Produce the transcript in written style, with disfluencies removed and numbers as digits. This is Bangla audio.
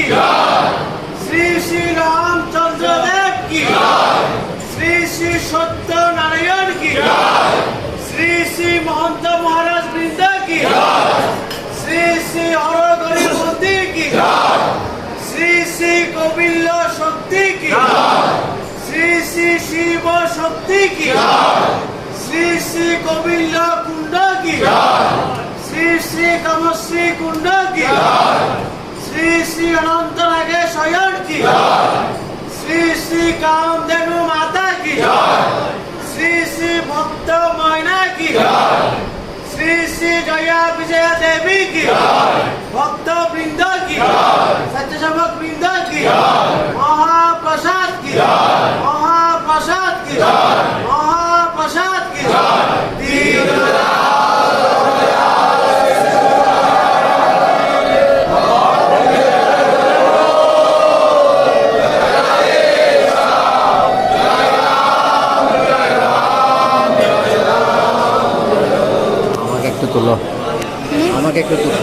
শ্রী শ্রী রামচন্দ্র দেব কি, শ্রী শ্রী সত্যনারায়ণ কি, শ্রী শ্রী মহন্ত মহারাজ বৃন্দ কি, শ্রী শ্রী হরগরি মন্দির কি, শ্রী শ্রী কপিল শক্তি কি, শ্রী শ্রী শিব শক্তি কি, শ্রী শ্রী কপিল কুণ্ড কি, শ্রী শ্রী কামশ্রী কুণ্ড কি, শ্রী শ্রী অনন্ত নাগেশ্বর কি, শ্রী শ্রী কামধেনু মাতা কি, শ্রী শ্রী ভক্ত ময়না কি, শ্রী শ্রী জয়া বিজয়া দেবী কি, ভক্ত বৃন্দ কি, স্বেচ্ছাসেবক বৃন্দ কি, মহাপ্রসাদ কি, মহাপ্রসাদ কি, মহাপ্রসাদ কি, আমাকে একটু তুলো।